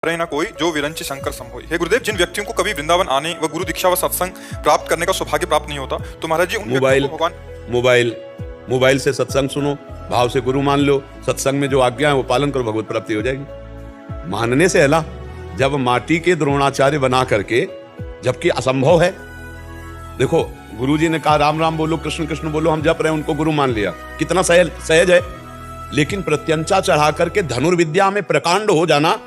रहे ना कोई जो विरंची शंकर संभोई। हे गुरुदेव, जिन व्यक्तियों को कभी वृंदावन आने व गुरु दीक्षा व सत्संग प्राप्त करने का सौभाग्य प्राप्त नहीं होता, तो महाराज जी उन व्यक्तियों को भगवान मोबाइल से सत्संग सुनो, भाव से गुरु मान लो, सत्संग में जो आज्ञा है वो पालन करो, भगवत प्राप्ति हो जाएगी। मानने से अला, जब माटी के द्रोणाचार्य बना करके, जबकि असंभव है। देखो, गुरुजी ने कहा राम राम बोलो, कृष्ण कृष्ण बोलो, हम जप रहे हैं, उनको गुरु मान लिया, कितना सहज है। लेकिन प्रत्यंचा चढ़ा करके धनुर्विद्या में प्रकांड हो जाना,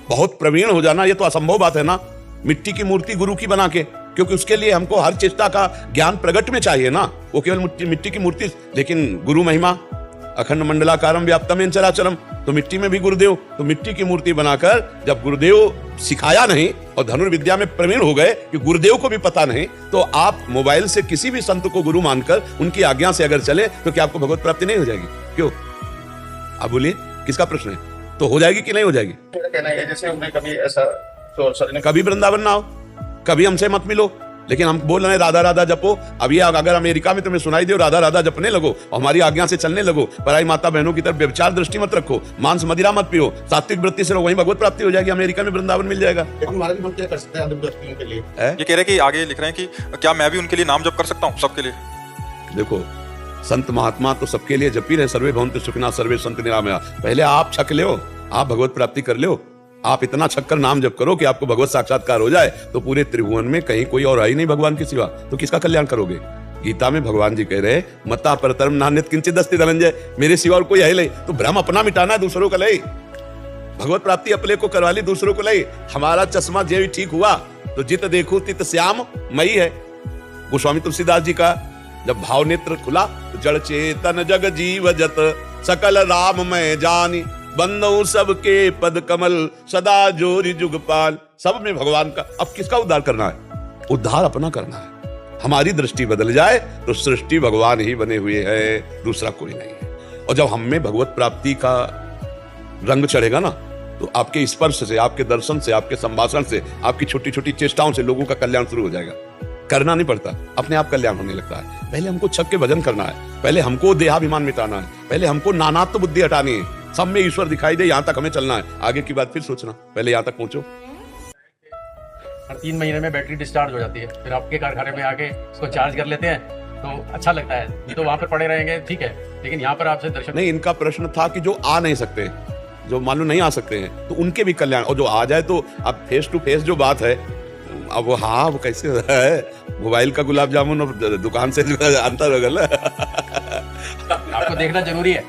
बहुत प्रवीण हो जाना, ये तो असंभव बात है ना। मिट्टी की मूर्ति गुरु की बना के, क्योंकि उसके लिए हमको हर चेष्टा का ज्ञान प्रगट में चाहिए ना, वो केवल मिट्टी की मूर्ति। लेकिन गुरु महिमा अखंड मंडलाकारम व्याप्तमेन चराचरम, तो मिट्टी में भी गुरुदेव, तो मिट्टी की मूर्ति बनाकर जब गुरुदेव सिखाया नहीं और धनुर्विद्या में प्रवीण हो गए कि गुरुदेव को भी पता नहीं, तो आप मोबाइल से किसी भी संत को गुरु मानकर उनकी आज्ञा से अगर चले तो क्या आपको भगवत प्राप्ति नहीं हो जाएगी? क्यों? आप बोलिए, किसका प्रश्न है? तो हो जाएगी कि नहीं हो जाएगी? कहना है जैसे उन्हें कभी ऐसा तो कभी वृंदावन ना हो, कभी हमसे मत मिलो, लेकिन हम बोल रहे हैं राधा राधा जपो। अभी अगर अमेरिका में तुम्हें सुनाई दे राधा राधा जपने लगो और हमारी आज्ञा से चलने लगो, पराई माता बहनों की तरफ व्यभिचार दृष्टि मत रखो, मांस मदिरा मत पियो, सात्विक वृत्ति से रहो, वहीं भगवत प्राप्ति हो जाएगी। अमेरिका में वृंदावन मिल जाएगा। हम क्या कर सकते हैं अंतिम व्यक्तियों के लिए? ये कह रहे हैं कि आगे लिख रहे हैं कि क्या मैं भी उनके लिए नाम जप कर सकता हूँ, सबके लिए? देखो, संत महात्मा तो सबके लिए जपी रहे, सर्वे भवन्तु सुखिनः सर्वे सन्तु निरामया। पहले आप छक लो, आप भगवत प्राप्ति कर लो। आप इतना छक्कर नाम जप करो कि आपको भगवत साक्षात्कार हो जाए, तो पूरे त्रिभुवन में कहीं कोई और है ही नहीं भगवान के सिवा, तो किसका कल्याण करोगे? गीता में भगवान जी कह रहे, मता परतरम नान्यत् किंचित् अस्ति धनंजय, मेरे सिवा और कोई है नहीं। तो भ्रम अपना मिटाना है, दूसरों का नहीं। भगवत प्राप्ति अपने को करवा ली, दूसरों को नहीं। हमारा चश्मा जे भी ठीक हुआ तो जित देखो तित श्याम मई है। गोस्वामी तुलसीदास जी का जब भाव नेत्र खुला तो जड़ चेतन जग जीव जत सकल राम मैं जानी, बंदो सबके पद कमल सदा जोरी जुगपाल। सब में भगवान का। अब किसका उद्धार करना है? उद्धार अपना करना है। हमारी दृष्टि बदल जाए तो सृष्टि भगवान ही बने हुए है, दूसरा कोई नहीं है। और जब हम में भगवत प्राप्ति का रंग चढ़ेगा ना, तो आपके स्पर्श से, आपके दर्शन से, आपके संभाषण से, आपकी छोटी छोटी चेष्टाओं से लोगों का कल्याण शुरू हो जाएगा। करना नहीं पड़ता, अपने आप कल्याण होने लगता है। पहले हमको छक के भजन करना है, पहले हमको देहाभिमान मिटाना है, पहले हमको नानात्व बुद्धि हटानी है। सब में ईश्वर दिखाई दे, यहां तक हमें चलना है, आगे की बात फिर सोचना, पहले यहां तक पहुंचो। हर 3 महीने में बैटरी डिस्चार्ज हो जाती है, फिर आपके कारखाने में आके इसको चार्ज कर लेते हैं, तो अच्छा लगता है। ये तो वहां पर पड़े रहेंगे, ठीक है, लेकिन यहाँ पर आपसे दर्शन नहीं। इनका प्रश्न था कि जो आ नहीं सकते, जो मान लो नहीं आ सकते हैं, तो उनके भी कल्याण, और जो आ जाए तो अब फेस टू फेस जो बात है, अब वो हाँ वो कैसे है? मोबाइल का गुलाब जामुन और दुकान से अंतर हो गया। आपको देखना जरूरी है।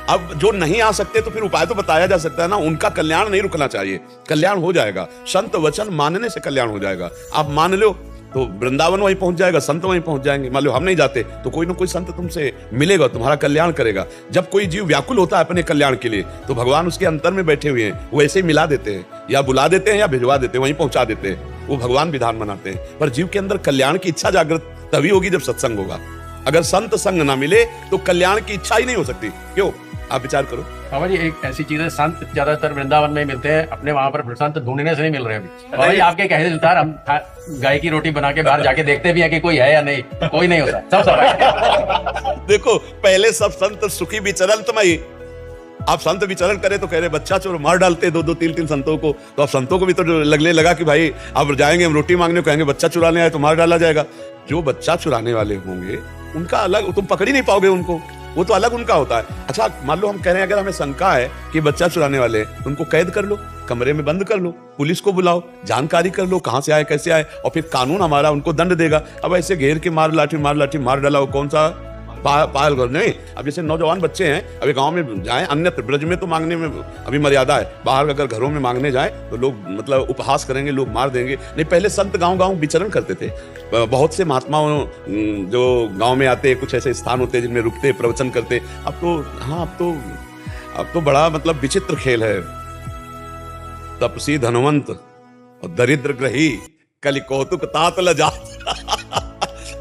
अब जो नहीं आ सकते तो फिर उपाय तो बताया जा सकता है ना। उनका कल्याण नहीं रुकना चाहिए, कल्याण हो जाएगा। संत वचन मानने से कल्याण हो जाएगा। आप मान लो तो वृंदावन वहीं पहुंच जाएगा, संत वहीं पहुंच जाएंगे। मान लो हम नहीं जाते तो कोई ना कोई संत तुमसे मिलेगा, तुम्हारा कल्याण करेगा। जब कोई जीव व्याकुल होता है अपने कल्याण के लिए, तो भगवान उसके अंतर में बैठे हुए हैं, वो ऐसे ही मिला देते हैं, या बुला देते हैं, या भिजवा देते हैं, वहीं पहुंचा देते हैं। वो भगवान विधान बनाते हैं। पर जीव के अंदर कल्याण की इच्छा जागृत तभी होगी जब सत्संग होगा। अगर संत संग ना मिले तो कल्याण की इच्छा ही नहीं हो सकती। क्यों? आप विचार करो। बाबा जी, एक ऐसी चीज है, संत ज्यादातर वृंदावन में मिलते हैं, अपने वहां पर संत ढूंढने से नहीं मिल रहे अभी। बाबा जी, आपके कहने अनुसार हम गाय की रोटी बना के बाहर जाके देखते भी हैं कि कोई है या नहीं, कोई नहीं होता, सब देखो, पहले सब संत सुखी विचरण तुम्हारी। आप संत विचरण करे तो कह रहे बच्चा चोर मार डालते 2-2 3-3 संतों को। तो अब संतों को भी तो लगने लगा कि भाई अब जाएंगे हम रोटी मांगने, कहेंगे बच्चा चुराने आए तो मार डाला जाएगा। जो बच्चा चुराने वाले होंगे उनका अलग, तुम पकड़ ही नहीं पाओगे उनको, वो तो अलग उनका होता है। अच्छा, मान लो हम कह रहे हैं अगर हमें शंका है कि बच्चा चुराने वाले हैं, तो उनको कैद कर लो, कमरे में बंद कर लो, पुलिस को बुलाओ, जानकारी कर लो कहां से आए कैसे आए, और फिर कानून हमारा उनको दंड देगा। अब ऐसे घेर के मार लाठी मार डाला, वो कौन सा पायल कर? नहीं। अब जैसे नौजवान बच्चे हैं, अभी गांव में जाएं, अन्यत्र ब्रज में तो मांगने में अभी मर्यादा है, बाहर अगर घरों में मांगने जाएं तो लोग मतलब उपहास करेंगे, लोग मार देंगे। नहीं, पहले संत गांव विचरण करते थे। बहुत से महात्माओं जो गांव में आते, कुछ ऐसे स्थान होते जिनमें रुकते, प्रवचन करते। अब तो हाँ, अब तो बड़ा मतलब विचित्र खेल है। तपसी धनवंत और दरिद्र ग्रही कलि कौतुक तात लजात।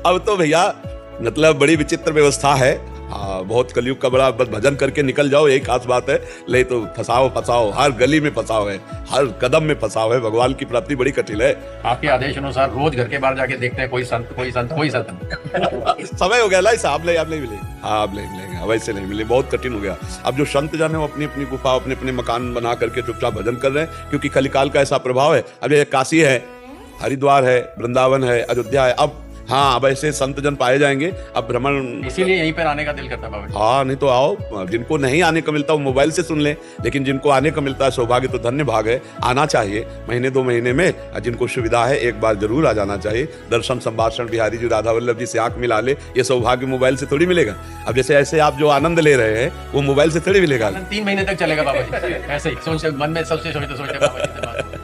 अब तो भैया मतलब बड़ी विचित्र व्यवस्था है। हाँ, बहुत कलयुग का बड़ा, बस भजन करके निकल जाओ, यही खास बात है। नहीं तो फसाओ, हर गली में फसाओ है, हर कदम में फसाओ है। भगवान की प्राप्ति बड़ी कठिन है। आपके आदेश अनुसार रोज घर के बाहर जाके देखते हैं कोई संत समय हो गया ला साहब, आप नहीं मिलेंगे। हाँ, आप नहीं मिलेंगे, वैसे नहीं मिले, बहुत कठिन हो गया। अब जो संत जन है वो अपनी अपनी गुफा, अपने अपने मकान बना करके चुपचाप भजन कर रहे हैं, क्योंकि कलिकाल का ऐसा प्रभाव है। अब ये काशी है, हरिद्वार है, वृंदावन है, अयोध्या है, अब हाँ, अब ऐसे संत जन पाए जाएंगे। अब भ्रमण, इसीलिए यहीं पर आने का दिल करता है बाबा जी। हाँ, नहीं तो आओ। जिनको नहीं आने का मिलता वो मोबाइल से सुन ले, लेकिन जिनको आने का मिलता है सौभाग्य तो धन्य भाग है, आना चाहिए। महीने 2 महीने में जिनको सुविधा है एक बार जरूर आ जाना चाहिए। दर्शन, संभाषण, बिहारी जी, राधा वल्लभ जी से आंख मिला ले, ये सौभाग्य मोबाइल से थोड़ी मिलेगा। अब जैसे ऐसे आप जो आनंद ले रहे हैं वो मोबाइल से थोड़ी मिलेगा। 3 महीने तक चलेगा बाबा जी, ऐसे ही सोचते मन में सोचते बाबा जी से बात।